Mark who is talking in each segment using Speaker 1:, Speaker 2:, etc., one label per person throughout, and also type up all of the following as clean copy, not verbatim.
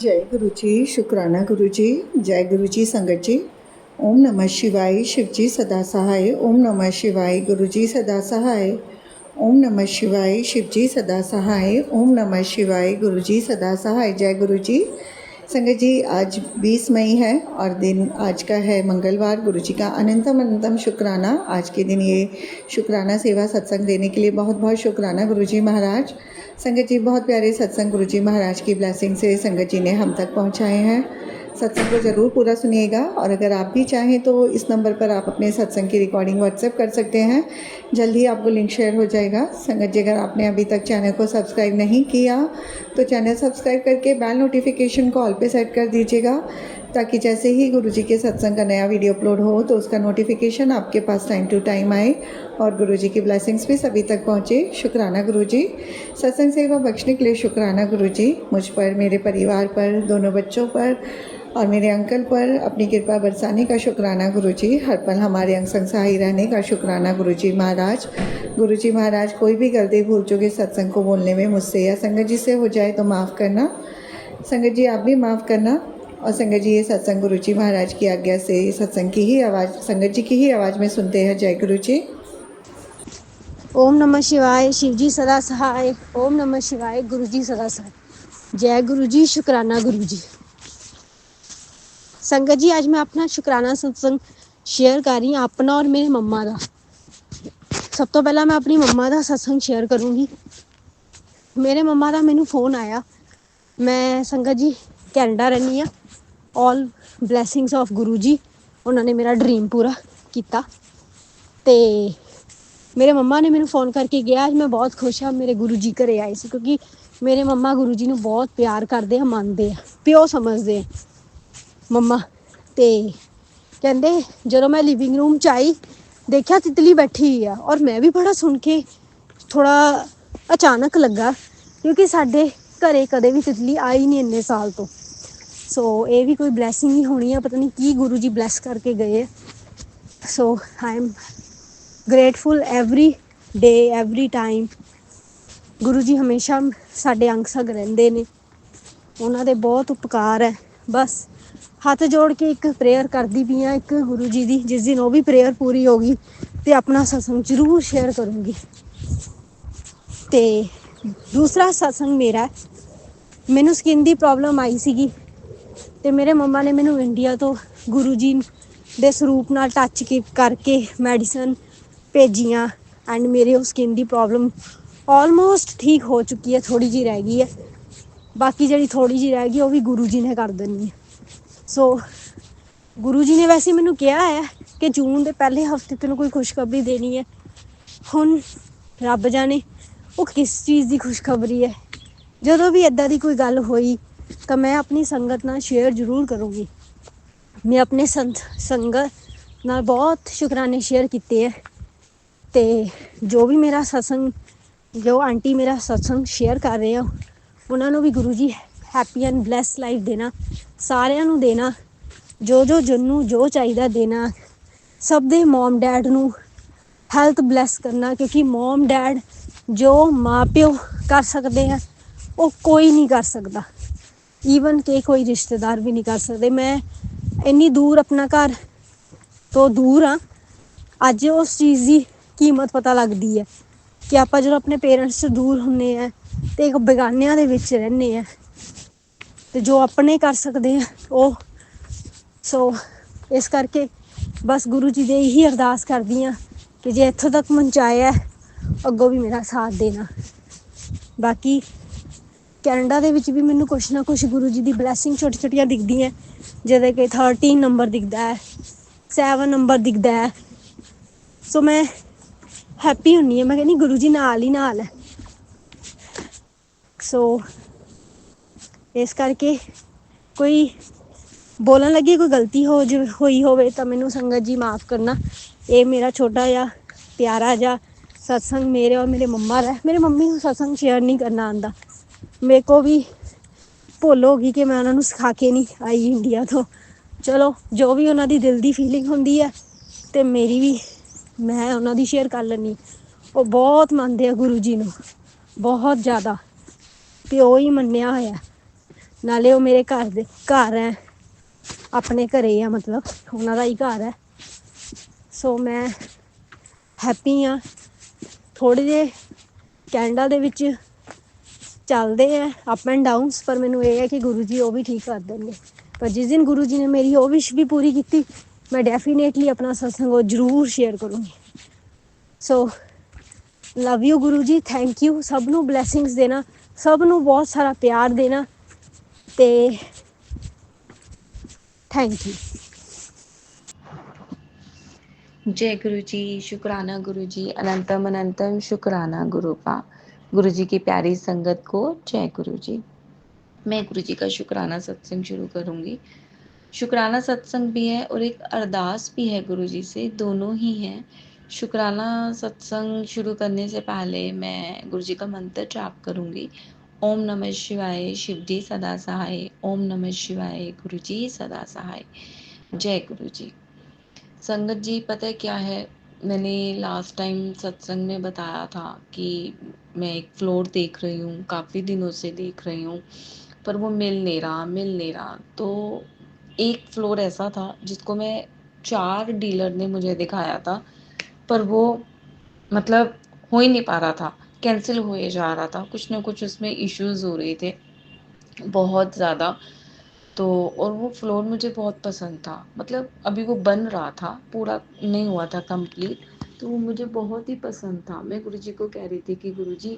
Speaker 1: जय गुरु जी, शुक्राना गुरु जी। जय गुरु जी संगत जी। ओम नमः शिवाय। शिव जी सदा सहाय। ओम नमः शिवाय। गुरु जी सदा सहाय। ओम नमः शिवाय। शिव जी सदा सहाय। ओम नमः शिवाय। गुरु जी सदा सहाय। जय गुरु जी संगत जी। आज 20 मई है और दिन आज का है मंगलवार। गुरु जी का अनंतम अनंतम शुक्राना। आज के दिन ये शुक्राना सेवा सत्संग देने के लिए बहुत बहुत शुक्राना गुरु जी महाराज। संगत जी बहुत प्यारे सत्संग गुरु जी महाराज की ब्लेसिंग से संगत जी ने हम तक पहुंचाए हैं। सत्संग को ज़रूर पूरा सुनिएगा और अगर आप भी चाहें तो इस नंबर पर आप अपने सत्संग की रिकॉर्डिंग व्हाट्सएप कर सकते हैं। जल्दी आपको लिंक शेयर हो जाएगा। संगत जी अगर आपने अभी तक चैनल को सब्सक्राइब नहीं किया तो चैनल सब्सक्राइब करके बेल नोटिफिकेशन को ऑल पे सेट कर दीजिएगा ताकि जैसे ही गुरु जी के सत्संग का नया वीडियो अपलोड हो तो उसका नोटिफिकेशन आपके पास टाइम टू टाइम आए और गुरु जी की ब्लेसिंग्स भी सभी तक पहुँचे। शुक्राना गुरु जी। सत्संग सेवा बख्शने के लिए शुक्राना गुरु जी। मुझ पर, मेरे परिवार पर, दोनों बच्चों पर और मेरे अंकल पर अपनी कृपा बरसाने का शुक्राना गुरु जी। हर पल हमारे अंग संग सहाय रहने का शुक्राना गुरु जी महाराज। गुरु जी महाराज कोई भी गलती भूल चुके सत्संग को बोलने में मुझसे या संगत जी से हो जाए तो माफ़ करना। संगत जी आप भी माफ़ करना। और संगत जी ये सत्संग गुरु जी महाराज की आज्ञा से सत्संग की ही आवाज़, संगत जी की ही आवाज़ में सुनते हैं। जय गुरु जी।
Speaker 2: ओम नमः शिवाय। शिव जी सदा सहाय। ओम नमः शिवाय। गुरु जी सदा सहाय। जय गुरु जी। शुक्राना गुरु जी। संगत जी आज मैं अपना शुक्राना सत्संग शेयर कर रही हूँ, अपना और मेरे मम्मा का। सब तो पहला मैं अपनी मम्मा का सत्संग शेयर करूँगी। मेरे मम्मा का मैनू फोन आया। मैं संगत जी कैनेडा रहनी हाँ। ऑल ब्लैसिंग्स ऑफ गुरु जी। उन्होंने मेरा ड्रीम पूरा किया। ते मेरे मम्मा ने मैंने फ़ोन करके गया। आज मैं बहुत खुश हाँ मेरे गुरु जी घरे आए सी क्योंकि मेरे मम्मा गुरु जी नूं बहुत प्यार करते हैं, मानते हैं, प्यो समझते हैं मम्मा। ते कहते जो मैं लिविंग रूम च आई देखा तितली बैठी हुई है और मैं भी बड़ा सुन के थोड़ा अचानक लगा क्योंकि साडे घरे कदे भी तितली आई नहीं इन्ने साल तो। सो ये भी कोई ब्लैसिंग ही होनी है, पता नहीं की गुरु जी ब्लैस करके गए। So I am grateful every day every time. Guru ji हमेशा साडे अंग संग रहिंदे ने, उन्हां दे बहुत उपकार है। बस हथ जोड़ के एक प्रेयर करदी पई हाँ एक गुरु जी दी। जिस दिन वो भी प्रेयर पूरी होगी तो अपना सत्संग जरूर शेयर करूँगी। ते दूसरा सत्संग मेरा है, मैनू स्किन की प्रॉब्लम आई सीगी ते मेरे मम्मा ने मैनू इंडिया तो गुरु जी दे स्वरूप नाल टच करके मैडिसन भेजियाँ एंड मेरे उस स्किन की प्रॉब्लम ऑलमोस्ट ठीक हो चुकी है। थोड़ी जी रह गई है, बाकी जी थोड़ी जी रह गई वो भी गुरु जी ने कर देनी है। सो गुरु जी ने वैसे मैनू कहा है कि जून के पहले हफ्ते तेन कोई खुशखबरी देनी है। हुण रब जाने वो किस चीज़ की खुशखबरी है। जदों भी इदा की कोई गल हुई तो मैं अपनी संगत नाल शेयर जरूर करूँगी। मैं अपने संगत नाल बहुत शुकराने शेयर किए हैं। ते जो भी मेरा सत्संग, जो आंटी मेरा सत्संग शेयर कर रहे हो उन्होंने भी गुरु जी हैप्पी एंड ब्लैस लाइफ देना, सारिਆਂ देना, जो जिन्नू जो चाहिए देना। सब दे मॉम डैड नू हैल्थ ब्लैस करना क्योंकि मॉम डैड जो माँ प्यो कर सकते हैं वो कोई नहीं कर सकता। ईवन के कोई रिश्तेदार भी नहीं कर सकते। मैं इन्नी दूर अपना घर तो दूर हाँ, अज उस चीज़ की कीमत पता लगती है कि आप जो अपने पेरेंट्स से दूर होंने हैं तो एक बेगानियां दे विच रहने हैं तो जो अपने कर सकते हैं वो। सो इस करके बस गुरु जी दे ही अरदास करदी हाँ कि जे इत्थों तक पहुँचाया अगों भी मेरा साथ देना। बाकी कैनेडा दे विच भी मैनू कुछ ना कुछ गुरु जी की ब्लैसिंग छोटी छोटियां दिखदी हैं, जिहदे कि 13 नंबर दिखता है, 7 नंबर दिखता है। सो मैं हैप्पी होनी है, मैं कहनी गुरु जी नाल ही नाल है। सो इस करके कोई बोलन लगी कोई गलती हुई होवे तो मैनू संगत जी माफ़ करना। ये मेरा छोटा जा प्यारा जा सत्संग मेरे और मेरे मम्मा का। मेरे मम्मी को सत्संग शेयर नहीं करना आंदा, मेरे को भी भुल हो गई कि मैं उन्होंने सिखा के नहीं आई इंडिया तो। चलो जो भी उन्होंने दिल की फीलिंग होंगी है तो मेरी भी मैं उन्होंने शेयर कर लैनी। वो बहुत मानते हैं गुरु जी नूं, बहुत ज़्यादा प्यो ही मन्निया होया। ਨਾਲੇ ਉਹ ਮੇਰੇ ਘਰ ਹੈ, ਆਪਣੇ ਘਰੇ ਆ, ਮਤਲਬ ਉਹਨਾਂ ਦਾ ਹੀ ਘਰ ਹੈ। ਸੋ ਮੈਂ ਹੈਪੀ ਹਾਂ। ਥੋੜ੍ਹੇ ਜਿਹੇ ਕੈਨੇਡਾ ਦੇ ਵਿੱਚ ਚੱਲਦੇ ਹੈ ਅਪ ਐਂਡ ਡਾਊਨਸ, ਪਰ ਮੈਨੂੰ ਇਹ ਹੈ ਕਿ ਗੁਰੂ ਜੀ ਉਹ ਵੀ ਠੀਕ ਕਰ ਦੇਣਗੇ। ਪਰ ਜਿਸ ਦਿਨ ਗੁਰੂ ਜੀ ਨੇ ਮੇਰੀ ਉਹ ਵਿਸ਼ ਵੀ ਪੂਰੀ ਕੀਤੀ, ਮੈਂ ਡੈਫੀਨੇਟਲੀ ਆਪਣਾ ਸਤਸੰਗ ਉਹ ਜ਼ਰੂਰ ਸ਼ੇਅਰ ਕਰੂੰਗੀ। ਸੋ love you Guru ji, thank you. ਸਭ ਨੂੰ ਬਲੈਸਿੰਗਸ ਦੇਣਾ, ਸਭ ਨੂੰ ਬਹੁਤ ਸਾਰਾ ਪਿਆਰ ਦੇਣਾ, ਤੇ ਥੈਂਕ ਯੂ।
Speaker 3: जय गुरु जी, शुक्राना गुरु जी, अनंतम अनंतम शुक्राना गुरु का। गुरु जी की प्यारी संगत को जय गुरु जी। मैं गुरु जी का शुक्राना सत्संग शुरू करूंगी। शुक्राना सत्संग भी है और एक अरदास भी है गुरु जी से, दोनों ही हैं। शुक्राना सत्संग शुरू करने से पहले मैं गुरु जी का मंत्र जाप करूंगी। ओम नमः शिवाय, शिव जी सदा सहाय। ओम नमः शिवाय, गुरु जी सदा सहाय। जय गुरु जी। संगत जी, पता है क्या है, मैंने लास्ट टाइम सत्संग में बताया था कि मैं एक फ्लोर देख रही हूँ, काफ़ी दिनों से देख रही हूँ, पर वो मिल नहीं रहा। तो एक फ्लोर ऐसा था जिसको मैं 4 डीलर ने मुझे दिखाया था, पर वो मतलब हो ही नहीं पा रहा था, कैंसिल हुए जा रहा था, कुछ ना कुछ उसमें इश्यूज हो रहे थे बहुत ज़्यादा। तो और वो फ्लोर मुझे बहुत पसंद था, मतलब अभी वो बन रहा था, पूरा नहीं हुआ था कंप्लीट, तो वो मुझे बहुत ही पसंद था। मैं गुरुजी को कह रही थी कि गुरुजी,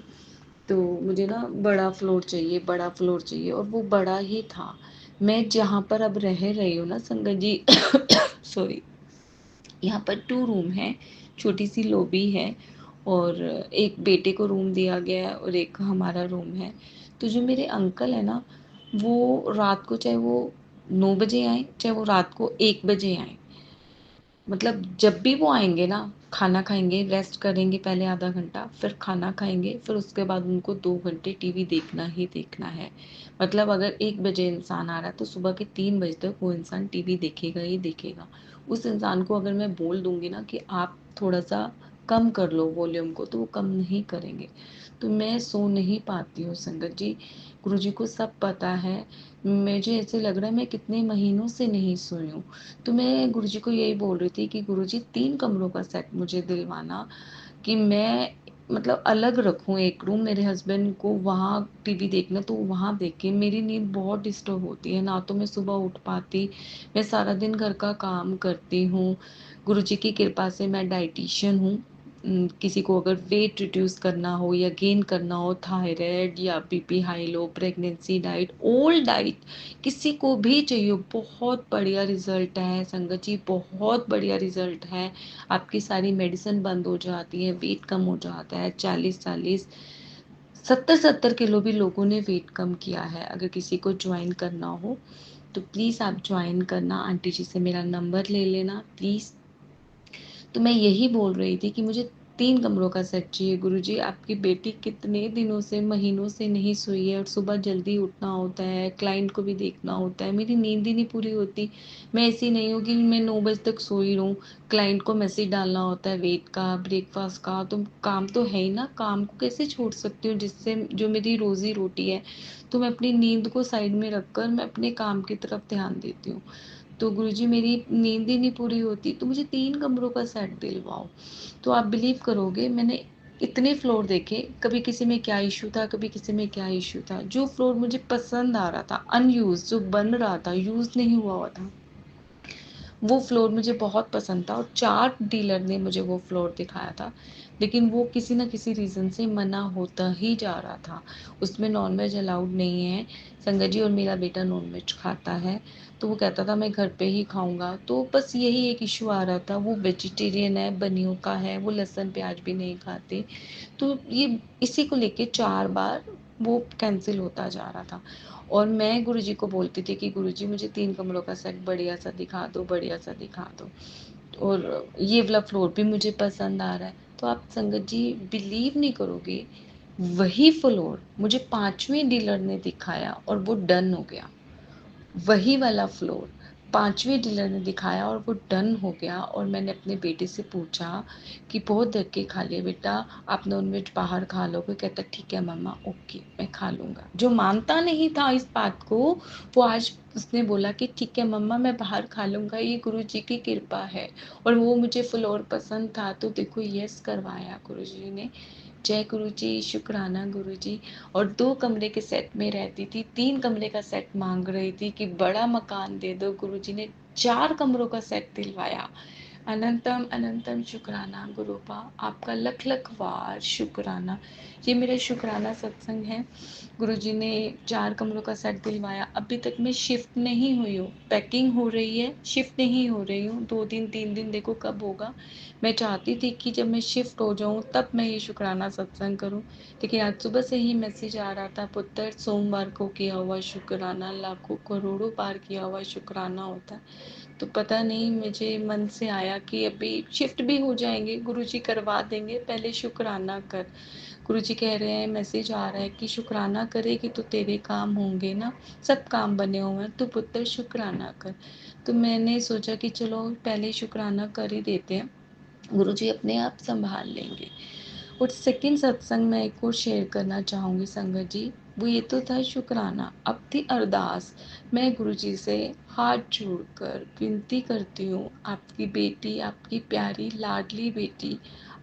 Speaker 3: तो मुझे ना बड़ा फ्लोर चाहिए, बड़ा फ्लोर चाहिए, और वो बड़ा ही था। मैं जहाँ पर अब रह रही हूँ ना संगत जी सॉरी, यहाँ पर 2 रूम है, छोटी सी लॉबी है, और एक बेटे को रूम दिया गया है और एक हमारा रूम है। तो जो मेरे अंकल है ना, वो रात को चाहे वो 9 बजे आए, चाहे वो रात को 1 बजे आए, मतलब जब भी वो आएंगे ना, खाना खाएंगे, रेस्ट करेंगे पहले आधा घंटा, फिर खाना खाएंगे, फिर उसके बाद उनको 2 घंटे टीवी देखना ही देखना है। मतलब अगर 1 बजे इंसान आ रहा है तो सुबह के 3 बजे तक वो इंसान टीवी देखेगा ही देखेगा। उस इंसान को अगर मैं बोल दूंगी ना कि आप थोड़ा सा कम कर लो वॉल्यूम को, तो वो कम नहीं करेंगे। तो मैं सो नहीं पाती हूँ संगत जी, गुरुजी को सब पता है। मुझे ऐसे लग रहा है मैं कितने महीनों से नहीं सोई हूँ। तो मैं गुरुजी को यही बोल रही थी कि गुरुजी 3 कमरों का सेट मुझे दिलवाना, कि मैं मतलब अलग रखूँ एक रूम, मेरे हस्बैंड को वहाँ टीवी देखना तो वहाँ देखें। मेरी नींद बहुत डिस्टर्ब होती है, ना तो मैं सुबह उठ पाती, मैं सारा दिन घर का काम करती हूँ। गुरुजी की कृपा से मैं डाइटिशियन हूँ। किसी को अगर वेट रिड्यूस करना हो या गेन करना हो, थायराइड या BP high low, pregnancy diet, old diet, किसी को भी चाहिए, बहुत बढ़िया रिजल्ट है संगत जी, बहुत बढ़िया रिजल्ट है। आपकी सारी मेडिसिन बंद हो जाती है, वेट कम हो जाता है। 40-40 70-70 किलो भी लोगों ने वेट कम किया है। अगर किसी को ज्वाइन करना हो तो प्लीज़ आप ज्वाइन करना, आंटी जी से मेरा नंबर ले लेना प्लीज़। तो मैं यही बोल रही थी कि मुझे 3 कमरों का सेट चाहिए। गुरुजी, आपकी बेटी कितने दिनों से, महीनों से नहीं सोई है, और सुबह जल्दी उठना होता है, क्लाइंट को भी देखना होता है, मेरी नींद ही नहीं पूरी होती। मैं ऐसी नहीं हूँ कि मैं 9 बजे तक सोई रहूँ, क्लाइंट को मैसेज डालना होता है वेट का, ब्रेकफास्ट का, तो काम तो है ही ना, काम को कैसे छोड़ सकती हूँ जिससे जो मेरी रोजी रोटी है। तो मैं अपनी नींद को साइड में रखकर मैं अपने काम की तरफ ध्यान देती हूँ। तो गुरुजी, मेरी नींद ही नहीं पूरी होती, तो मुझे 3 कमरों का सेट दिलवाओ। तो आप बिलीव करोगे, मैंने इतने फ्लोर देखे, कभी किसी में क्या इशू था, कभी किसी में क्या इशू था। जो फ्लोर मुझे पसंद आ रहा था, अनयूज जो बन रहा था, यूज नहीं हुआ था, वो फ्लोर मुझे बहुत पसंद था, और 4 डीलर ने मुझे वो फ्लोर दिखाया था, लेकिन वो किसी न किसी रीज़न से मना होता ही जा रहा था। उसमें नॉनवेज अलाउड नहीं है संगत जी, और मेरा बेटा नॉनवेज खाता है, तो वो कहता था मैं घर पे ही खाऊंगा। तो बस यही एक इशू आ रहा था, वो वेजिटेरियन है, बनियों का है, वो लहसुन प्याज भी नहीं खाते। तो ये इसी को लेके 4 बार वो कैंसिल होता जा रहा था। और मैं गुरुजी को बोलती थी कि गुरुजी, मुझे 3 कमरों का सेट बढ़िया सा दिखा दो, बढ़िया सा दिखा दो, और ये वाला फ्लोर भी मुझे पसंद आ रहा है। तो आप संगत जी बिलीव नहीं करोगे, वही फ्लोर मुझे 5वें डीलर ने दिखाया और वो डन हो गया। वही वाला फ्लोर 5वें डीलर ने दिखाया और वो डन हो गया। और मैंने अपने बेटे से पूछा कि बहुत धक्के खा लिए बेटा, आप नॉनवेज बाहर खा लोगे? कहता ठीक है मम्मा, ओके मैं खा लूँगा। जो मानता नहीं था इस बात को, वो आज उसने बोला कि ठीक है मम्मा मैं बाहर खा लूँगा, ये गुरुजी की कृपा है। और वो मुझे फ्लोर पसंद था, तो देखो यस करवाया गुरुजी ने। जय गुरुजी, शुक्राना गुरुजी। और 2 कमरे के सेट में रहती थी, 3 कमरे का सेट माँग रही थी कि बड़ा मकान दे दो, गुरुजी ने 4 कमरों का सेट दिलवाया। अनंतम अनंतम शुक्राना गुरुपा, आपका लख लख वार शुक्राना। ये मेरा शुक्राना सत्संग है। गुरुजी ने 4 कमरों का सेट दिलवाया। अभी तक मैं शिफ्ट नहीं हुई हूँ, पैकिंग हो रही है, शिफ्ट नहीं हो रही हूँ। 2 दिन 3 दिन देखो कब होगा। मैं चाहती थी कि जब मैं शिफ्ट हो जाऊँ तब मैं ये शुक्राना सत्संग करूँ, लेकिन आज सुबह से ही मैसेज आ रहा था, पुत्र सोमवार को किया हुआ शुक्राना लाखों करोड़ों बार किया हुआ शुक्राना होता है। तो पता नहीं, मुझे मन से आया कि अभी शिफ्ट भी हो जाएंगे, गुरुजी करवा देंगे, पहले शुक्राना कर। गुरुजी कह रहे हैं, मैसेज आ रहा है कि शुक्राना करेगी तो तेरे काम होंगे ना, सब काम बने हुए हैं, तो पुत्र शुक्राना कर। तो मैंने सोचा कि चलो पहले शुक्राना कर ही देते हैं, गुरुजी अपने आप संभाल लेंगे। और सेकंड सत्संग मैं एक और शेयर करना चाहूँगी संगत जी, वो ये तो था शुक्राना। अब थी अरदास। मैं गुरुजी से हाथ जोड़कर विनती करती हूँ, आपकी बेटी, आपकी प्यारी लाडली बेटी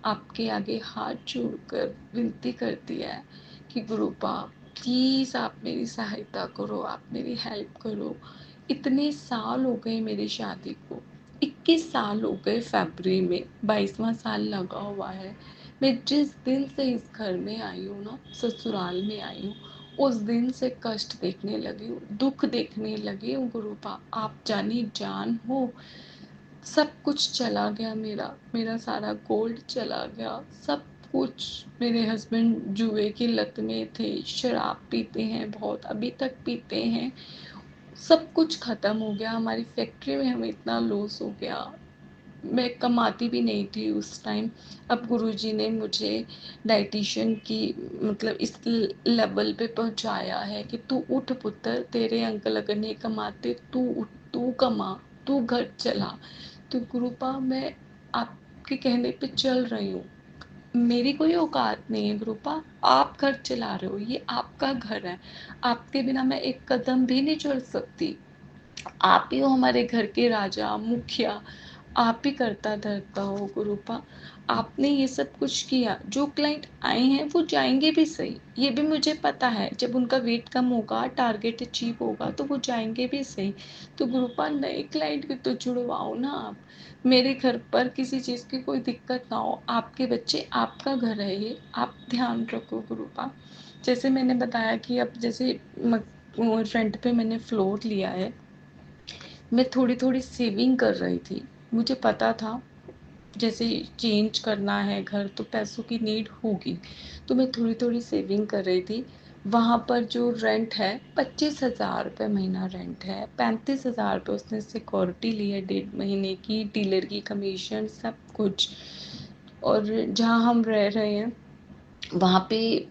Speaker 3: आपके आगे हाथ जोड़कर विनती करती है कि गुरुपा प्लीज़ आप मेरी सहायता करो, आप मेरी हेल्प करो। इतने साल हो गए मेरी शादी को, 21 साल हो गए, फरवरी में 22वां साल लगा हुआ है। मैं जिस दिन से इस घर में आई हूँ ना, ससुराल में आई हूँ, उस दिन से कष्ट देखने लगी हूँ, दुख देखने लगी हूँ। गुरुपा आप जानी जान हो। सब कुछ चला गया, मेरा सारा गोल्ड चला गया, सब कुछ। मेरे हस्बैंड जुए की लत में थे, शराब पीते हैं बहुत, अभी तक पीते हैं। सब कुछ खत्म हो गया, हमारी फैक्ट्री में हमें इतना लॉस हो गया। मैं कमाती भी नहीं थी उस टाइम। अब गुरुजी ने मुझे डाइटिशियन की मतलब इस लेवल पे पहुंचाया है कि तू उठ पुत्र, तेरे अंकल अगर नहीं कमाते, तू उठ, तू कमा, तू घर चला। तो गुरुपा मैं आपके कहने पे चल रही हूँ। मेरी कोई औकात नहीं है गुरुपा, आप घर चला रहे हो, ये आपका घर है। आपके बिना मैं एक कदम भी नहीं चल सकती। आप ही हो हमारे घर के राजा, मुखिया, आप ही करता धरता हो गुरुपा। आपने ये सब कुछ किया, जो क्लाइंट आए हैं वो जाएंगे भी सही, ये भी मुझे पता है। जब उनका वेट कम होगा, टारगेट अचीव होगा, तो वो जाएंगे भी सही। तो गुरुपा नए क्लाइंट भी तो जुड़वाओ ना आप, मेरे घर पर किसी चीज़ की कोई दिक्कत ना हो। आपके बच्चे, आपका घर है ये, आप ध्यान रखो गुरुपा। जैसे मैंने बताया कि अब जैसे फ्रंट पे मैंने फ्लोर लिया है, मैं थोड़ी-थोड़ी सेविंग कर रही थी। मुझे पता था जैसे चेंज करना है घर, तो पैसों की नीड होगी, तो मैं थोड़ी-थोड़ी सेविंग कर रही थी। वहाँ पर जो रेंट है, 25,000 रुपए महीना रेंट है, 35,000 रुपए उसने सिक्योरिटी ली है 1.5 महीने की, डीलर की कमीशन सब कुछ। और जहाँ हम रह रहे हैं वहाँ पे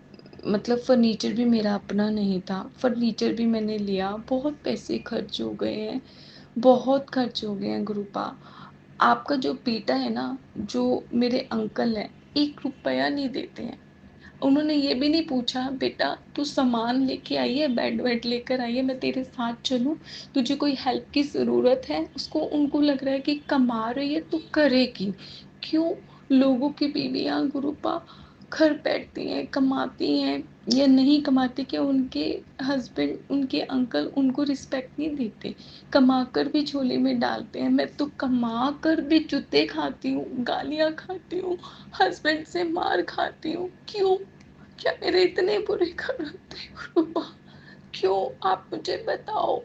Speaker 3: मतलब फर्नीचर भी मेरा अपना नहीं था, फर्नीचर भी मैंने लिया, बहुत पैसे खर्च हो गए हैं, बहुत खर्च हो गए हैं गुरुपा। आपका जो बेटा है ना, जो मेरे अंकल हैं, 1 रुपया नहीं देते हैं। उन्होंने ये भी नहीं पूछा, बेटा तू सामान लेके आई है, बेड वेड लेकर आई है, मैं तेरे साथ चलूँ, तुझे कोई हेल्प की ज़रूरत है? उनको लग रहा है कि कमा रही है तो करेगी। क्यों? लोगों की बीवियाँ गुरुपा घर बैठती हैं, कमाती हैं या नहीं कमाती, क्या उनके हस्बैंड, उनके अंकल उनको रिस्पेक्ट नहीं देते? कमाकर भी झोली में डालते हैं। मैं तो कमाकर भी जूते खाती हूँ, गालियाँ खाती हूँ, हस्बैंड से मार खाती हूँ। क्यों? क्या मेरे इतने बुरे कर्म थे गुरुआ? क्यों? आप मुझे बताओ।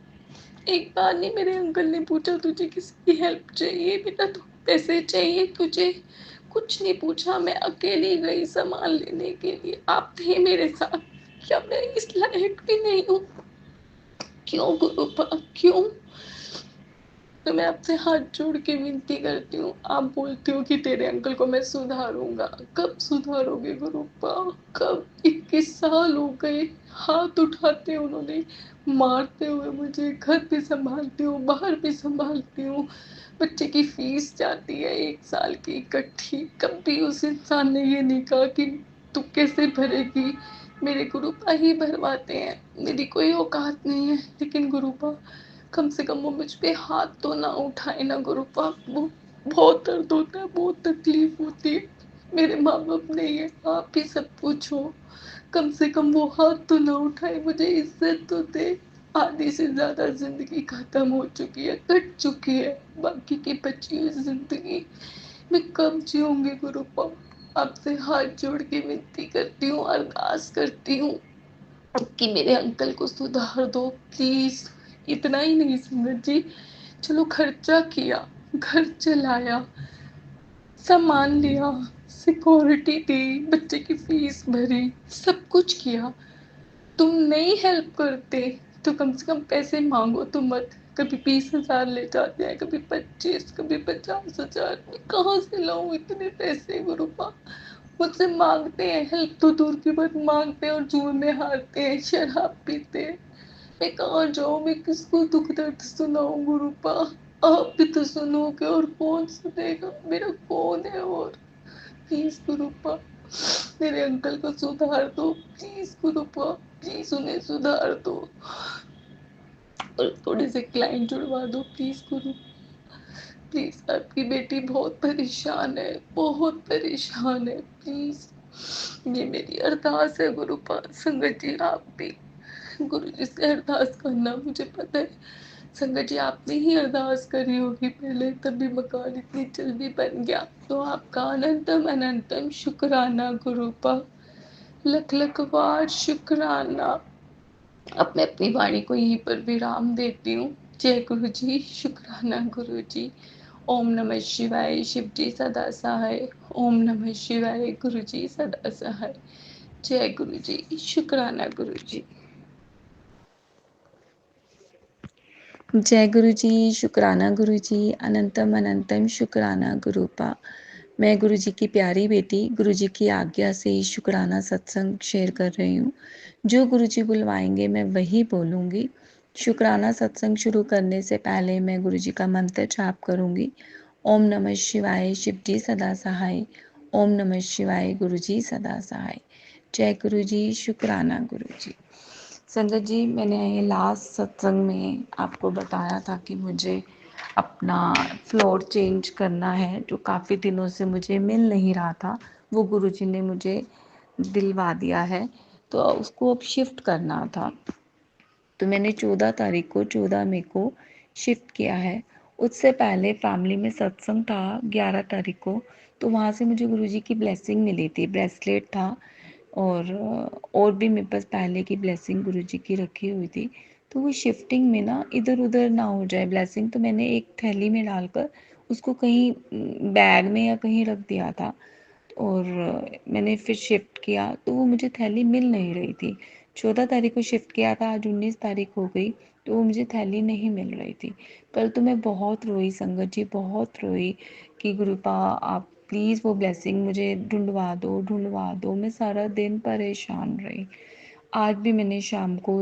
Speaker 3: एक बार नहीं मेरे अंकल ने पूछा तुझे किसकी हेल्प चाहिए बेटा, तू पैसे चाहिए तुझे? कुछ नहीं पूछा, मैं अकेली गई सामान लेने के लिए, आप थे मेरे साथ। क्या मैं इस लायक भी नहीं हूँ? क्यों गुरुपा, क्यों?
Speaker 4: तो मैं आपसे हाथ जोड़ के विनती करती हूँ। आप बोलते हो कि तेरे अंकल को मैं सुधारूंगा, कब सुधारोगे गुरुपा? कब? 21 साल हो गए, हाथ उठाते उन्होंने, मारते हुए मुझे, घर भी संभालती हूँ, बाहर भी संभालती हूँ, बच्चे की फीस जाती है 1 साल की इकट्ठी। कभी उस इंसान ने ये नहीं कहा कि तू कैसे भरेगी, मेरे गुरुपा ही भरवाते हैं, मेरी कोई औकात नहीं है। लेकिन गुरुपा कम से कम वो मुझ पे हाथ तो ना उठाए ना गुरुपा। वो बहुत दर्द होता है, बहुत तकलीफ होती है। मेरे माँ बाप नहीं है, आप ही सब कुछ हो, कम से कम वो हाथ तो ना उठाए, मुझे इज्जत तो दे। आधी से ज्यादा जिंदगी खत्म हो चुकी है, कट चुकी है, बाकी की बची हुई जिंदगी मैं कब जीऊंगी गुरुपा? आपसे हाथ जोड़ के विनती करती हूँ, अरदास करती हूँ कि मेरे अंकल को सुधार दो प्लीज। इतना ही नहीं संगत जी, चलो खर्चा किया, घर चलाया, सामान लिया, सिक्योरिटी दी, बच्चे की फीस भरी, सब कुछ किया। तुम नहीं हेल्प करते तो कम से कम पैसे मांगो तो मत। कभी 20,000 ले जाते हैं, कभी 25, कभी 50,000। मैं कहाँ से लाऊं इतने पैसे गुरुपा? मुझसे मांगते हैं, हेल्प तो दूर की बात, मांगते हैं और जुए में हारते हैं, शराब पीते हैं। मैं कहाँ जाऊँ, मैं किसको दुख दर्द सुनाऊं गुरुपा? आप भी तो सुनोगे और कौन सुनेगा, मेरा कौन है? और प्लीज गुरुपा मेरे अंकल को सुधार दो, प्लीज गुरुपा, प्लीज उन्हें सुधार दो और थोड़े से क्लाइंट जुड़वा दो प्लीज गुरु। प्लीज, आपकी बेटी बहुत परेशान है, बहुत परेशान है, प्लीज ये मेरी अरदास है गुरुपा। संगत जी आप भी गुरु जी से अरदास करना, मुझे पता है संगत जी आपने ही अरदास करी होगी पहले, तभी मकान इतनी जल्दी बन गया। तो आपका अनंतम अनंतम शुक्राना गुरुपा, लख लख बार शुक्राना। अब मैं अपनी वाणी को यहीं पर विराम देती हूँ। जय गुरु जी, शुक्राना गुरु जी। ओम नमः शिवाय, शिव जी सदा सहाय। ओम नमः शिवाय, गुरु जी सदा सहाय। जय गुरु जी, शुक्राना गुरु जी। जय गुरु जी, शुक्राना गुरु जी, अनंतम अनंतम शुक्राना गुरुपा। मैं गुरु जी की प्यारी बेटी गुरु जी की आज्ञा से शुक्राना सत्संग शेयर कर रही हूँ। जो गुरु जी बुलवाएंगे मैं वही बोलूँगी। शुक्राना सत्संग शुरू करने से पहले मैं गुरु जी का मंत्र जाप करूँगी। ओम नमः शिवाय, शिव जी सदा सहाय। ओम नमः शिवाय, गुरु जी सदा सहाय। जय गुरु जी, शुक्राना गुरु जी। संगत जी, मैंने लास्ट सत्संग में आपको बताया था कि मुझे अपना फ्लोर चेंज करना है, जो काफ़ी दिनों से मुझे मिल नहीं रहा था। वो गुरुजी ने मुझे दिलवा दिया है, तो उसको अब शिफ्ट करना था। तो मैंने 14 तारीख को 14 मई को शिफ्ट किया है। उससे पहले फैमिली में सत्संग था 11 तारीख को, तो वहाँ से मुझे गुरुजी की ब्लेसिंग मिली थी। ब्रेसलेट था और भी मेरे पास पहले की ब्लेसिंग गुरुजी की रखी हुई थी। तो वो शिफ्टिंग में ना इधर उधर ना हो जाए ब्लेसिंग, तो मैंने एक थैली में डालकर उसको कहीं बैग में या कहीं रख दिया था। और मैंने फिर शिफ्ट किया तो वो मुझे थैली मिल नहीं रही थी। 14 तारीख को शिफ्ट किया था, आज 19 तारीख हो गई, तो वो मुझे थैली नहीं मिल रही थी। कल तो मैं बहुत रोई संगत जी, बहुत रोई कि गुरुपा आप प्लीज़ वो ब्लेसिंग मुझे ढूंढवा दो, ढूंढवा दो। मैं सारा दिन परेशान रही। आज भी मैंने शाम को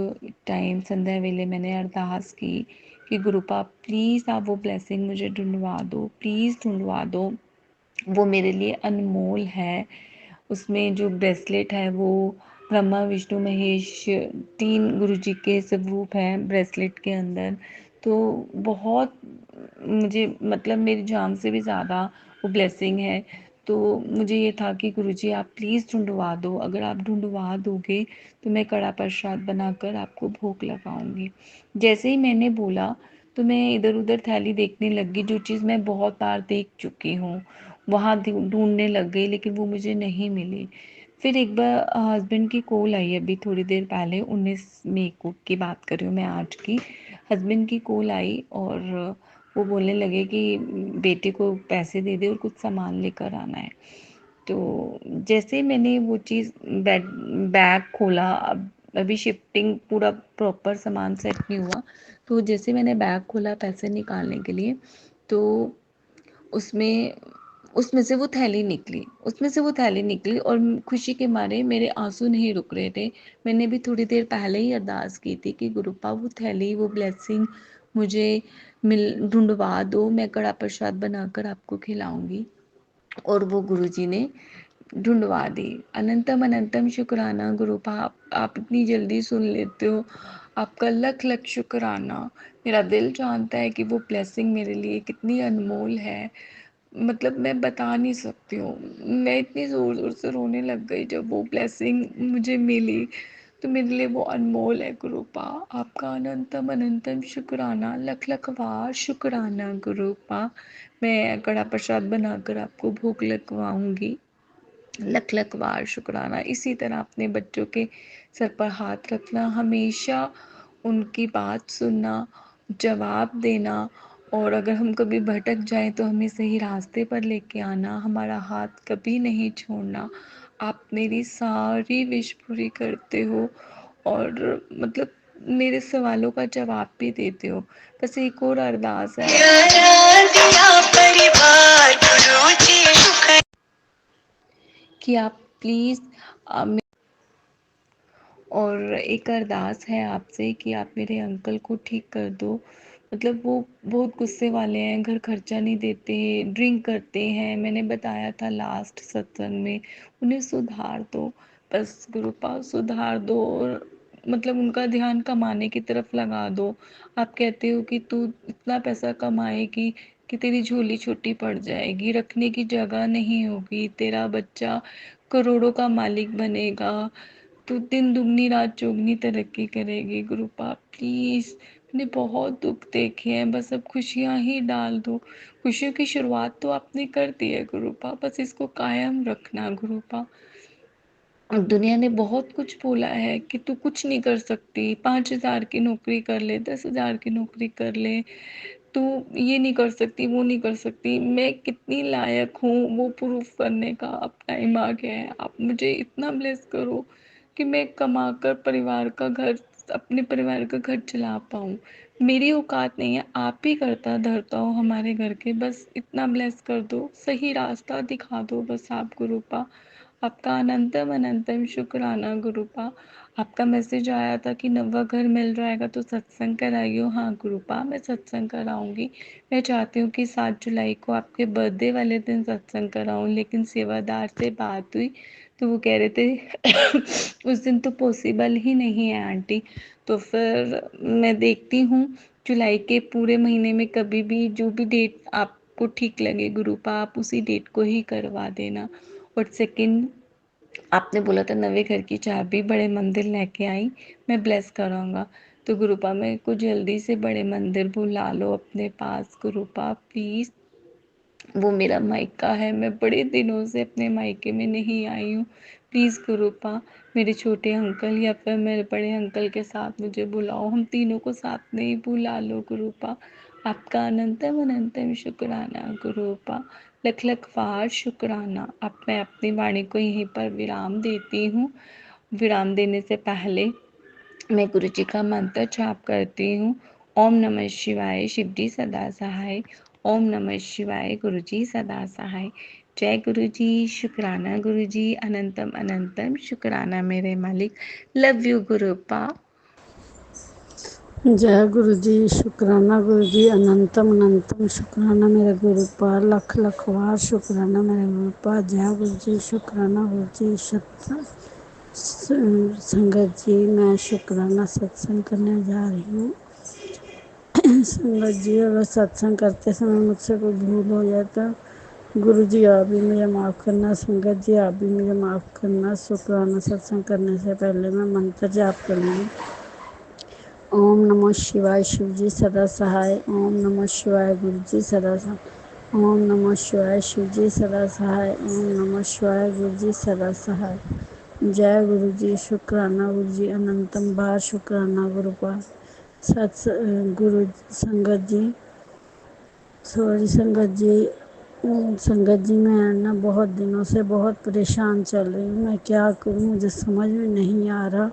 Speaker 4: टाइम संध्या वेले मैंने अरदास की कि गुरुपा प्लीज़ आप वो ब्लेसिंग मुझे ढूंढवा दो, प्लीज़ ढूंढवा दो। वो मेरे लिए अनमोल है। उसमें जो ब्रेसलेट है वो ब्रह्मा विष्णु महेश 3 गुरुजी के स्वरूप हैं ब्रेसलेट के अंदर। तो बहुत मुझे मतलब मेरी जान से भी ज़्यादा वो ब्लेसिंग है। तो मुझे ये था कि गुरुजी आप प्लीज़ ढूंढवा दो। अगर आप ढूंढवा दोगे तो मैं कड़ा प्रसाद बनाकर आपको भोग लगाऊंगी। जैसे ही मैंने बोला तो मैं इधर उधर थैली देखने लगी, जो चीज़ मैं बहुत बार देख चुकी हूँ वहाँ ढूंढने लग गई, लेकिन वो मुझे नहीं मिली। फिर एक बार हस्बैंड की कॉल आई अभी थोड़ी देर पहले, 19 मई को की बात कर रही हूँ मैं आज की। हस्बैंड की कॉल आई और वो बोलने लगे कि बेटे को पैसे दे दे और कुछ सामान लेकर आना है। तो जैसे मैंने वो चीज़ बैग खोला, अब अभी शिफ्टिंग पूरा प्रॉपर सामान सेट नहीं हुआ, तो जैसे मैंने बैग खोला पैसे निकालने के लिए, तो उसमें उसमें से वो थैली निकली, और खुशी के मारे मेरे आंसू नहीं रुक रहे थे। मैंने भी थोड़ी देर पहले ही अरदास की थी कि गुरुपा वो थैली, वो ब्लेसिंग मुझे ढूंढवा दो, मैं कड़ा प्रसाद बनाकर आपको खिलाऊंगी। और वो गुरुजी ने ढूंढवा दी। अनंतम अनंतम शुक्राना गुरुपा, आप इतनी जल्दी सुन लेते हो, आपका लख लख शुक्राना। मेरा दिल जानता है कि वो ब्लेसिंग मेरे लिए कितनी अनमोल है, मतलब मैं बता नहीं सकती हूँ। मैं इतनी ज़ोर ज़ोर से रोने लग गई जब वो ब्लेसिंग मुझे मिली। तो मेरे लिए वो अनमोल है गुरुपा। आपका अनंतम अनंतम शुक्राना, लख लख बार शुक्राना गुरुपा। मैं कड़ा प्रसाद बनाकर आपको भोग लगवाऊंगी। लख लख बार शुक्राना। इसी तरह अपने बच्चों के सर पर हाथ रखना, हमेशा उनकी बात सुनना, जवाब देना, और अगर हम कभी भटक जाएं तो हमें सही रास्ते पर लेके आना, हमारा हाथ कभी नहीं छोड़ना। आप मेरी सारी विश पूरी करते हो, और मतलब मेरे सवालों का जवाब भी देते हो। बस एक और अरदास है कि आप प्लीज़, और एक अरदास है आपसे कि आप मेरे अंकल को ठीक कर दो। मतलब वो बहुत गुस्से वाले हैं, घर खर्चा नहीं देते, ड्रिंक करते हैं, मैंने बताया था लास्ट सत्संग में। उन्हें सुधार दो, बस गुरुपा सुधार दो, और मतलब उनका ध्यान कमाने की तरफ लगा दो। आप कहते हो कि तू इतना पैसा कमाएगी कि तेरी झोली छोटी पड़ जाएगी, रखने की जगह नहीं होगी, तेरा बच्चा करोड़ों का मालिक बनेगा, तो दिन दुगनी रात चौगनी तरक्की करेगी। गुरुपा प्लीज़, मैंने बहुत दुख देखे हैं, बस अब खुशियाँ ही डाल दो। खुशियों की शुरुआत तो आपने कर दी है गुरुपा, बस इसको कायम रखना गुरुपा। दुनिया ने बहुत कुछ बोला है कि तू कुछ नहीं कर सकती, 5,000 की नौकरी कर ले, 10,000 की नौकरी कर ले, तू ये नहीं कर सकती, वो नहीं कर सकती। मैं कितनी लायक हूँ वो प्रूफ करने का अब टाइम आ गया है। आप मुझे इतना ब्लेस करो कि मैं कमाकर अपने परिवार का घर चला पाऊँ। मेरी औकात नहीं है, आप ही करता धरता हो हमारे घर के, बस इतना ब्लेस कर दो, सही रास्ता दिखा दो बस आप गुरुपा। आपका अनंतम अनंतम शुक्राना गुरुपा। आपका मैसेज आया था कि नवा घर मिल जाएगा तो सत्संग कराइयो। हाँ गुरुपा, मैं सत्संग कराऊंगी। मैं चाहती हूँ कि 7 जुलाई को आपके बर्थडे वाले दिन सत्संग कराऊं, लेकिन सेवादार से बात हुई तो वो कह रहे थे उस दिन तो पॉसिबल ही नहीं है आंटी। तो फिर मैं देखती हूँ जुलाई के पूरे महीने में कभी भी जो भी डेट आपको ठीक लगे गुरुपा, आप उसी डेट को ही करवा देना। और सेकंड, आपने बोला था नवे घर की चाबी बड़े मंदिर लेके आई, मैं ब्लेस कराऊंगा। तो गुरुपा मेरे को जल्दी से बड़े मंदिर बुला लो अपने पास गुरुपा प्लीज़। वो मेरा मायका है, मैं बड़े दिनों से अपने मायके में नहीं आई हूँ। प्लीज़ गुरुपा, मेरे छोटे अंकल या फिर मेरे बड़े अंकल के साथ मुझे बुलाओ, हम तीनों को साथ में ही बुला लो गुरुपा। आपका अनंतम अनंतम शुक्राना गुरुपा, लख लख बार शुक्राना। अब मैं अपनी वाणी को यहीं पर विराम देती हूँ। विराम देने से पहले मैं गुरु जी का मंत्र जाप करती हूँ। ओम नमः शिवाय, शिव जी सदा सहाय। ओम नमः शिवाय, गुरु जी सदा सहाय। जय गुरु जी, शुक्राना गुरु जी, अनंतम अनंतम शुक्राना मेरे मालिक। Love you गुरुपा।
Speaker 5: जय गुरु जी, शुक्राना गुरु जी, अनंतम अनंतम शुक्राना मेरे गुरुपा, लख लख बार शुक्राना मेरे गुरुपा। जय गुरु जी, शुक्राना गुरु जी। संगत जी, मैं शुक्राना सत्संग करने जा रही हूँ। संगत जी, अगर सत्संग करते समय मुझसे कोई भूल हो जाए तो गुरु जी आप भी मुझे माफ़ करना। संगत जी आप भी मुझे माफ़ करना। शुक्राना सत्संग करने से पहले मैं मंत्र जाप करूँगी। ओम नमः शिवाय, शिव जी सदा सहाय। ओम नमः शिवाय, गुरु जी सदा सहाय। ओम नमः शिवाय, शिव जी सदा सहाय। ओम नमः शिवाय, गुरु जी सदा सहाय। जय गुरु जी, शुक्राना गुरु जी, अनंतम बार शुक्राना गुरुपा। गुरु संगत जी, सॉरी संगत जी, संगत जी मैं ना बहुत दिनों से बहुत परेशान चल रही हूँ। मैं क्या करूँ मुझे समझ में नहीं आ रहा।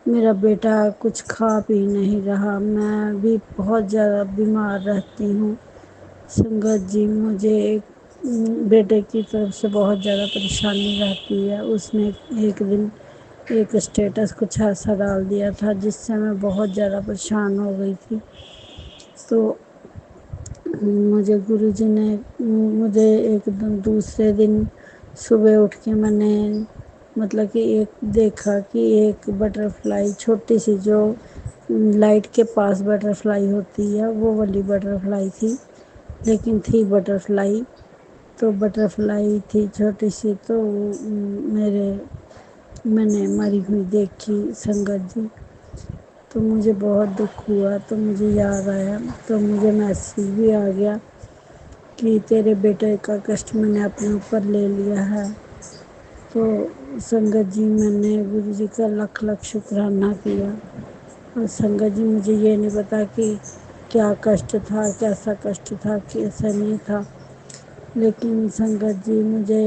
Speaker 5: मेरा बेटा कुछ खा पी नहीं रहा, मैं भी बहुत ज़्यादा बीमार रहती हूँ। संगत जी, मुझे बेटे की तरफ से बहुत ज़्यादा परेशानी रहती है। उसने एक दिन एक स्टेटस कुछ ऐसा डाल दिया था जिससे मैं बहुत ज़्यादा परेशान हो गई थी। तो मुझे गुरुजी ने मुझे एक दिन दूसरे दिन सुबह उठ के मैंने मतलब कि एक देखा कि एक बटरफ्लाई छोटी सी जो लाइट के पास बटरफ्लाई होती है वो वाली बटरफ्लाई थी, लेकिन थी बटरफ्लाई। तो बटरफ्लाई थी छोटी सी, तो मेरे मैंने मरी हुई देखी संगत जी। तो मुझे बहुत दुख हुआ, तो मुझे याद आया, तो मुझे मैसेज भी आ गया कि तेरे बेटे का कष्ट मैंने अपने ऊपर ले लिया है। तो संगत जी, मैंने गुरु जी का लख लख शुक्राना किया। और संगत जी, मुझे ये नहीं पता कि क्या कष्ट था, कैसा कष्ट था, कैसा नहीं था, लेकिन संगत जी मुझे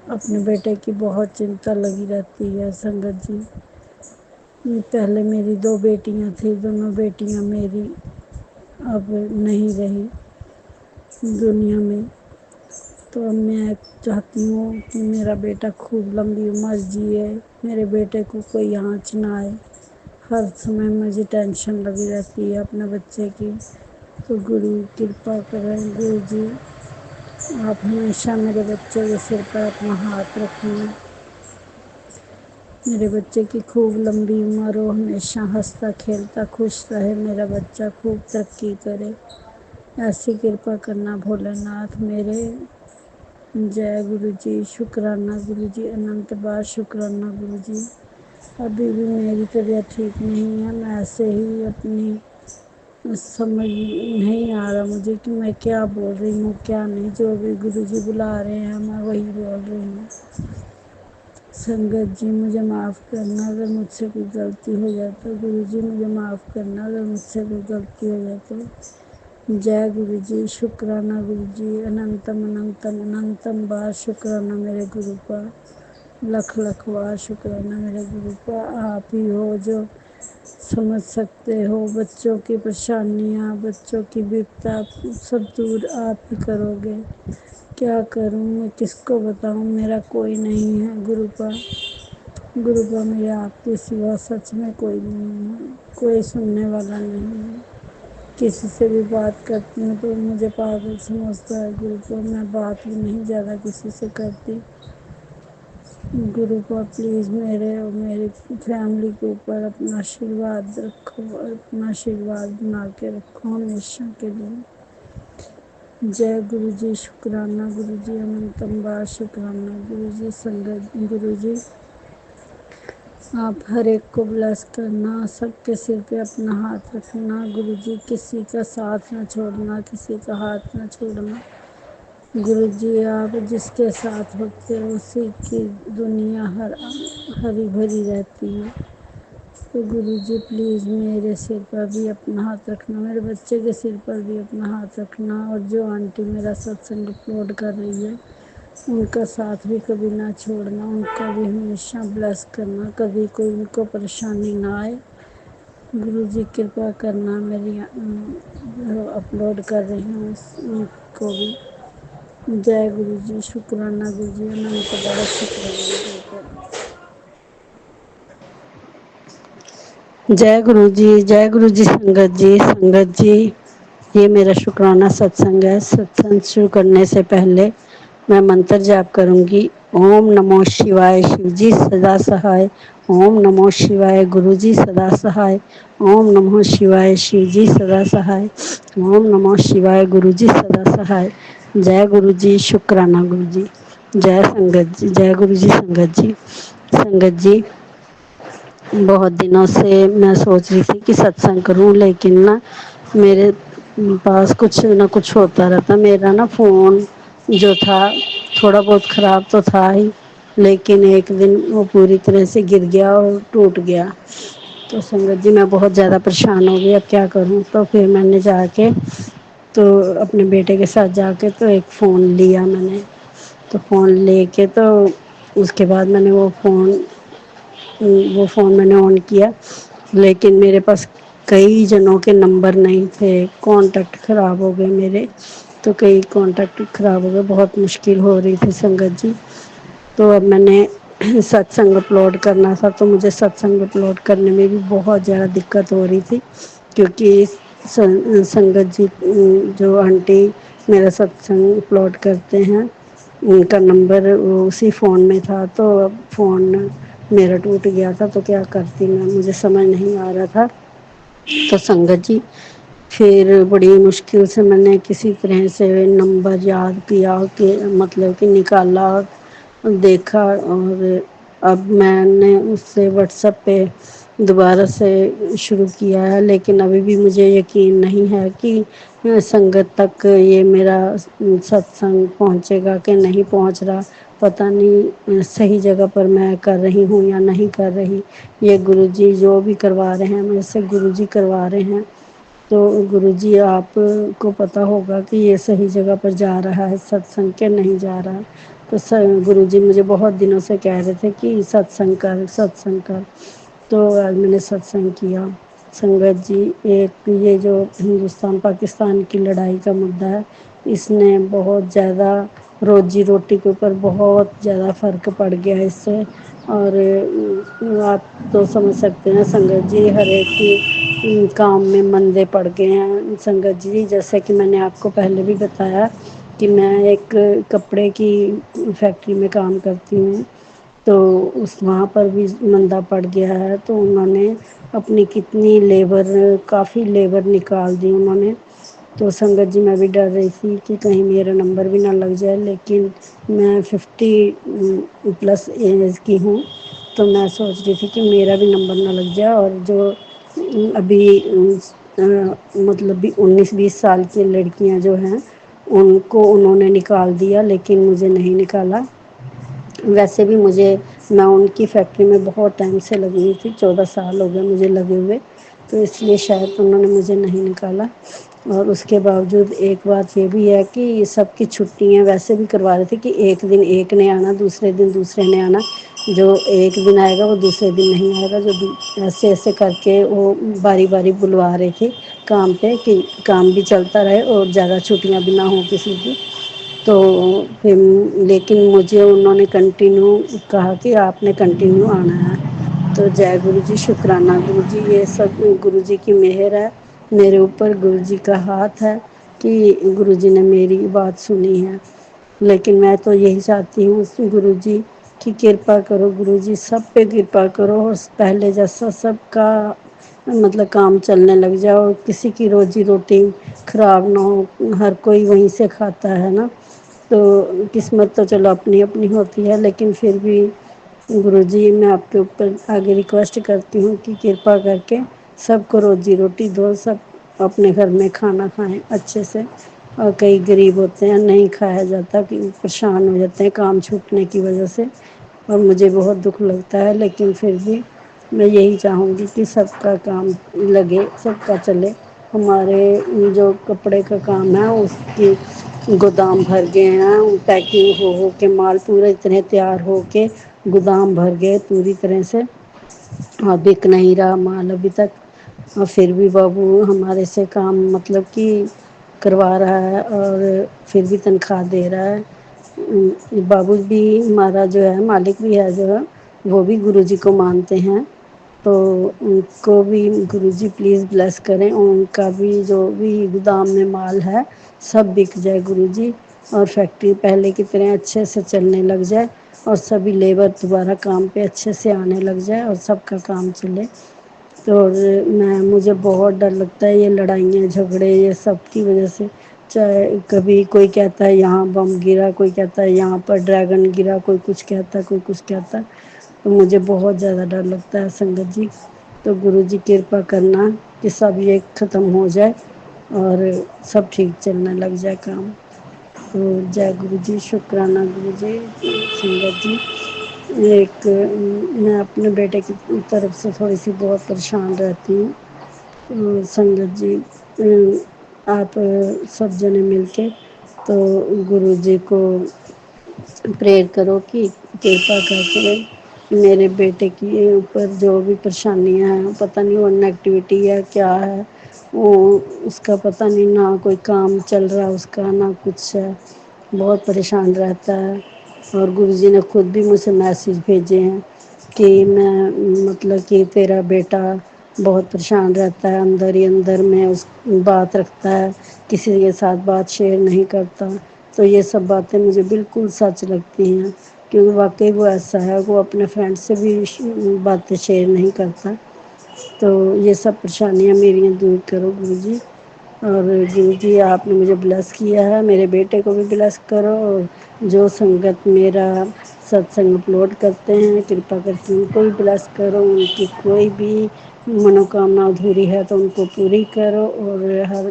Speaker 5: अपने बेटे की बहुत चिंता लगी रहती है। संगत जी, पहले मेरी 2 बेटियां थी, दोनों बेटियां मेरी अब नहीं रही दुनिया में। तो मैं चाहती हूँ कि मेरा बेटा खूब लंबी उम्र जिए, मेरे बेटे को कोई आँच ना आए। हर समय मुझे टेंशन लगी रहती है अपने बच्चे की। तो गुरु कृपा करें, गुरु जी आप हमेशा मेरे बच्चे के सिर पर अपना हाथ रखें। मेरे बच्चे की खूब लंबी उम्र हो, हमेशा हंसता खेलता खुश रहे मेरा बच्चा, खूब तरक्की करे, ऐसी कृपा करना भोलेनाथ मेरे। जय गुरु जी, शुक्राना गुरु जी, अनंत बार शुक्राना गुरु जी। अभी भी मेरी तबीयत ठीक नहीं है, मैं ऐसे ही अपनी समझ नहीं आ रहा मुझे कि मैं क्या बोल रही हूँ क्या नहीं। जो भी गुरु जी बुला रहे हैं मैं वही बोल रही हूँ। संगत जी, मुझे माफ़ करना अगर मुझसे कोई गलती हो जाए तो। गुरु जी, मुझे माफ़ करना अगर मुझसे कोई गलती हो जाए तो। जय गुरु जी, शुक्राना गुरु जी, अनंतम अनंतम अनंतम बार शुक्राना मेरे गुरु का, लख लख बार शुक्राना मेरे गुरु का। आप ही हो जो समझ सकते हो बच्चों की परेशानियाँ, बच्चों की विपदा सब दूर आप ही करोगे। क्या करूँ मैं, किसको बताऊँ, मेरा कोई नहीं है गुरु का। गुरु का मेरे आपके सिवा सच में कोई नहीं है, कोई सुनने वाला नहीं है। किसी से भी बात करती हूँ तो मुझे पागल समझता है गुरु को, मैं बात भी नहीं ज़्यादा किसी से करती। गुरु को प्लीज़ मेरे और मेरी फैमिली के ऊपर अपना आशीर्वाद रखो, अपना आशीर्वाद बना के रखो हमेशा के लिए। जय गुरु जी, शुक्राना गुरु जी, अनंतम बार शुक्राना गुरु जी। संगत गुरु जी, आप हर एक को ब्लेस करना, सबके सिर पे अपना हाथ रखना गुरु जी, किसी का साथ न छोड़ना, किसी का हाथ न छोड़ना। गुरु जी, आप जिसके साथ होते हो उसी की दुनिया हरी भरी रहती है। तो गुरु जी प्लीज़ मेरे सिर पर भी अपना हाथ रखना, मेरे बच्चे के सिर पर भी अपना हाथ रखना, और जो आंटी मेरा सत्संग अपलोड कर रही है उनका साथ भी कभी ना छोड़ना, उनका भी हमेशा ब्लेस करना, कभी कोई उनको परेशानी ना आए। गुरु जी कृपा करना, मेरी जो अपलोड कर रही हूँ उनको भी। जय गुरु जी, शुक्राना गुरु जी, अनंत बड़ा शुक्राना गुरु का। जय गुरु जी, जय गुरु जी। संगत जी, संगत जी, ये मेरा शुक्राना सत्संग है। सत्संग शुरू करने से पहले मैं मंत्र जाप करूंगी। ओम नमो शिवाय, शिव जी सदा सहाय। ओम नमो शिवाय, गुरु जी सदा सहाय। ओम नमो शिवाय, शिव जी सदा सहाय। ओम नमो शिवाय, गुरु जी सदा सहाय। जय गुरु जी, शुक्राना गुरु जी। जय संगत जी, जय गुरु जी। संगत जी, संगत जी, बहुत दिनों से मैं सोच रही थी कि सत्संग करूं, लेकिन ना मेरे पास कुछ ना कुछ होता रहता। मेरा ना फ़ोन जो था थोड़ा बहुत ख़राब तो था ही, लेकिन एक दिन वो पूरी तरह से गिर गया और टूट गया। तो संगत जी, मैं बहुत ज़्यादा परेशान हो गई, अब क्या करूं। तो फिर मैंने जाके तो अपने बेटे के साथ जाके तो एक फ़ोन लिया मैंने। तो फ़ोन लेके तो उसके बाद मैंने वो फ़ोन मैंने ऑन किया लेकिन मेरे पास कई जनों के नंबर नहीं थे, कांटेक्ट ख़राब हो गए मेरे, तो कई कांटेक्ट ख़राब हो गए, बहुत मुश्किल हो रही थी संगत जी। तो अब मैंने सत्संग अपलोड करना था, तो मुझे सत्संग अपलोड करने में भी बहुत ज़्यादा दिक्कत हो रही थी, क्योंकि संगत जी जो आंटी मेरा सत्संग अपलोड करते हैं, उनका नंबर उसी फ़ोन में था, तो अब फ़ोन मेरा टूट गया था, तो क्या करती मैं, मुझे समझ नहीं आ रहा था। तो संगत जी फिर बड़ी मुश्किल से मैंने किसी तरह से नंबर याद किया, कि मतलब कि निकाला, देखा, और अब मैंने उससे व्हाट्सएप पे दोबारा से शुरू किया है, लेकिन अभी भी मुझे यकीन नहीं है कि संगत तक ये मेरा सत्संग पहुंचेगा कि नहीं पहुंच रहा। पता नहीं सही जगह पर मैं कर रही हूँ या नहीं कर रही। ये गुरुजी जो भी करवा रहे हैं, मेरे से गुरुजी करवा रहे हैं, तो गुरुजी आपको पता होगा कि ये सही जगह पर जा रहा है सत्संग के नहीं जा रहा है। तो गुरुजी मुझे बहुत दिनों से कह रहे थे कि सत्संग कर, सत्संग कर, तो आज मैंने सत्संग किया। संगत जी, एक ये जो हिंदुस्तान पाकिस्तान की लड़ाई का मुद्दा है, इसने बहुत ज़्यादा रोजी रोटी के ऊपर बहुत ज़्यादा फ़र्क पड़ गया है इससे। और आप तो समझ सकते हैं संगत जी, हर एक की काम में मंदे पड़ गए हैं संगत जी। जैसे कि मैंने आपको पहले भी बताया कि मैं एक कपड़े की फैक्ट्री में काम करती हूँ, तो उस वहाँ पर भी मंदा पड़ गया है। तो उन्होंने अपनी कितनी लेबर, काफ़ी लेबर निकाल दी उन्होंने। तो संगत जी मैं भी डर रही थी कि कहीं मेरा नंबर भी ना लग जाए, लेकिन मैं 50 प्लस एज की हूँ, तो मैं सोच रही थी कि मेरा भी नंबर ना लग जाए। और जो अभी मतलब भी 19-20 साल की लड़कियां जो हैं, उनको उन्होंने निकाल दिया, लेकिन मुझे नहीं निकाला। वैसे भी मुझे, मैं उनकी फैक्ट्री में बहुत टाइम से लगी हुई थी, 14 साल हो गए मुझे लगे हुए, तो इसलिए शायद उन्होंने मुझे नहीं निकाला। और उसके बावजूद एक बात ये भी है कि सबकी छुट्टियां वैसे भी करवा रहे थे कि एक दिन एक ने आना, दूसरे दिन दूसरे ने आना, जो एक दिन आएगा वो दूसरे दिन नहीं आएगा, जो ऐसे ऐसे करके वो बारी बारी बुलवा रहे थे काम पे, कि काम भी चलता रहे और ज़्यादा छुट्टियां भी ना हो किसी की। तो फिर लेकिन मुझे उन्होंने कंटिन्यू कहा कि आपने कंटिन्यू आना है। तो जय गुरु जी, शुक्राना गुरु जी, ये सब गुरु जी की मेहर है मेरे ऊपर, गुरु जी का हाथ है कि गुरु जी ने मेरी बात सुनी है। लेकिन मैं तो यही चाहती हूँ गुरु जी की कृपा करो, गुरु जी सब पे कृपा करो, और पहले जैसा सबका मतलब काम चलने लग जाए, और किसी की रोजी रोटी खराब ना हो, हर कोई वहीं से खाता है ना। तो किस्मत तो चलो अपनी अपनी होती है, लेकिन फिर भी गुरुजी मैं आपके ऊपर आगे रिक्वेस्ट करती हूँ कि कृपा करके सबको रोजी रोटी दो, सब अपने घर में खाना खाएं अच्छे से। और कई गरीब होते हैं, नहीं खाया जाता, कि परेशान हो जाते हैं काम छूटने की वजह से, और मुझे बहुत दुख लगता है। लेकिन फिर भी मैं यही चाहूँगी कि सबका काम लगे, सबका चले। हमारे जो कपड़े का काम है उसकी गोदाम भर गए हैं, पैकिंग हो के माल पूरी तरह तैयार हो के गोदाम भर गए पूरी तरह से, और बिक नहीं रहा माल अभी तक। और फिर भी बाबू हमारे से काम मतलब कि करवा रहा है, और फिर भी तनख्वाह दे रहा है। बाबू भी हमारा जो है, मालिक भी है जो है, वो भी गुरुजी को मानते हैं। तो उनको भी गुरुजी प्लीज़ ब्लेस करें, उनका भी जो भी गोदाम में माल है सब बिक जाए गुरुजी, और फैक्ट्री पहले की तरह अच्छे से चलने लग जाए, और सभी लेबर दोबारा काम पे अच्छे से आने लग जाए, और सबका काम चले। तो और मुझे बहुत डर लगता है ये लड़ाइयाँ झगड़े ये सब की वजह से। चाहे कभी कोई कहता है यहाँ बम गिरा, कोई कहता है यहाँ पर ड्रैगन गिरा, कोई कुछ कहता है, कोई कुछ कहता है, तो मुझे बहुत ज़्यादा डर लगता है संगत जी। तो गुरु जी कृपा करना कि सब ये ख़त्म हो जाए और सब ठीक चलने लग जाए काम। तो जय गुरु जी, शुक्राना गुरु जी। संगत जी, एक मैं अपने बेटे की तरफ से थोड़ी सी बहुत परेशान रहती हूँ। संगत जी, आप सब जने मिलके तो गुरु जी को प्रेयर करो कि कृपा करके मेरे बेटे के ऊपर जो भी परेशानियां हैं, पता नहीं वो नेगेटिविटी है क्या है, वो उसका पता नहीं, ना कोई काम चल रहा उसका ना कुछ है, बहुत परेशान रहता है। और गुरुजी ने खुद भी मुझे मैसेज भेजे हैं कि मैं मतलब कि तेरा बेटा बहुत परेशान रहता है, अंदर ही अंदर में उस बात रखता है, किसी के साथ बात शेयर नहीं करता। तो ये सब बातें मुझे बिल्कुल सच लगती हैं, क्योंकि वाकई वो ऐसा है, वो अपने फ्रेंड से भी बातें शेयर नहीं करता। तो ये सब परेशानियाँ मेरी दूर करो गुरुजी। और गुरुजी आपने मुझे ब्लेस किया है, मेरे बेटे को भी ब्लेस करो, और जो संगत मेरा सत्संग अपलोड करते हैं कृपा करके उनको भी ब्लेस करो, उनकी कोई भी मनोकामना अधूरी है तो उनको पूरी करो, और हर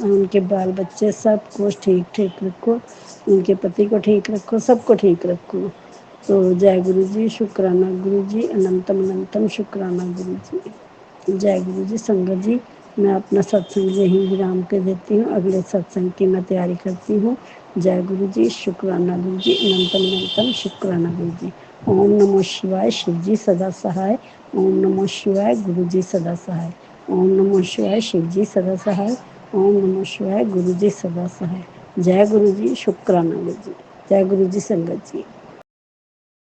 Speaker 5: उनके बाल बच्चे सब कुछ ठीक ठीक रखो, उनके पति को ठीक रखो, सबको ठीक रखो। तो जय गुरु जी, शुक्राना गुरु जी, अनंतम अनंतम शुक्राना गुरु जी। जय गुरु जी। संगत जी, मैं अपना सत्संग यहीं विराम के देती हूँ, अगले सत्संग की मैं तैयारी करती हूँ। जय गुरु जी, शुक्राना गुरु जी, अनंतम अनंतम शुक्राना गुरु जी। ओम नमो शिवाय, शिव जी सदा सहाय। ओम नमो शिवाय, गुरु जी सदा सहाय। ओम नमो शिवाय, शिव जी सदा सहाय। ओम नमो शिवाय, गुरु जी सदा सहाय। जय गुरु जी, शुक्राना गुरु जी। जय गुरु जी संगत जी।